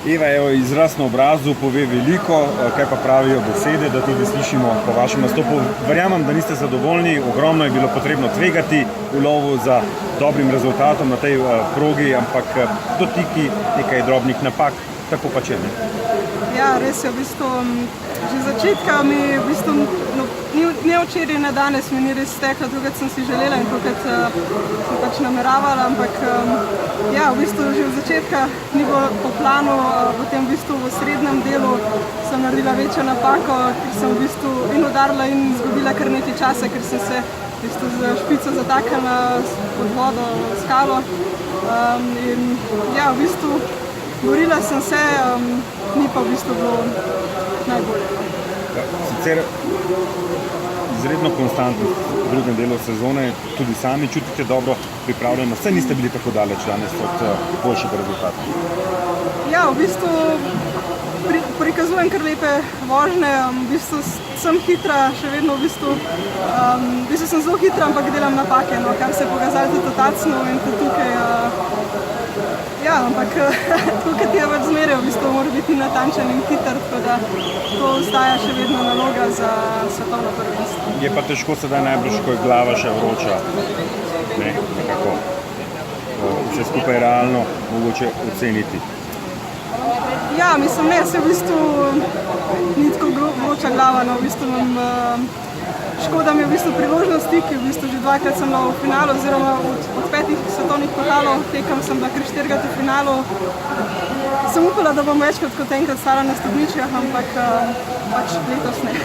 Eva, evo, izraz na obrazu pove veliko, kaj pa pravijo besede, da tudi slišimo po vašem nastopu. Verjamem, da niste zadovoljni, ogromno je bilo potrebno tvegati v lovu za dobrim rezultatom na tej progi, ampak dotiki nekaj drobnih napak, tako pa če ne. Ja, res je, v bistvu, že začetka mi v bistvu, ne včeraj, ne danes mi ni res steklo, tukaj sem si želela in tukaj sem pač nameravala, ampak ja, v bistvu že od začetka ni bilo po planu, potem v bistvu v srednjem delu sem naredila večjo napako, ker sem v bistvu in udarila in izgubila kar nekaj časa, ker sem se v bistvu z špico zataknila pod vodo, skalo in ja, v bistvu borila sem se, ni pa v bistvu bilo najbolje. Sicer izredno konstantno v drugem delu sezone, tudi sami čutite dobro pripravljeno, saj niste bili tako daleč danes od boljšega rezultata. Ja, v bistvu prikazujem kar lepe vožnje, v bistvu sem hitra, še vedno v bistvu sem zelo hitra, ampak delam napake, no, kar se je pokazalo tudi tacno in tudi tukaj. Ja, ampak tukaj ti je več zmeraj, v bistvu mora biti natančen in hiter, tako da to ostaja še vedno naloga za svetovno prvenstvo. Je pa težko sedaj najbrž, ko je glava še vroča, ne, nekako vse skupaj realno mogoče oceniti. Ja, mislim, ne, se v bistvu ni tako vroča glava, no, v bistvu imam škoda mi je v bistvu priložnosti, ki v bistvu že dvakrat sem bila v finalu, oziroma od 5 svetovnih pokalov tekem sem bila kar 4-krat v finalu. Sem upala, da bom večkrat kot enkrat stala na stopničkah, ampak pač letos ne.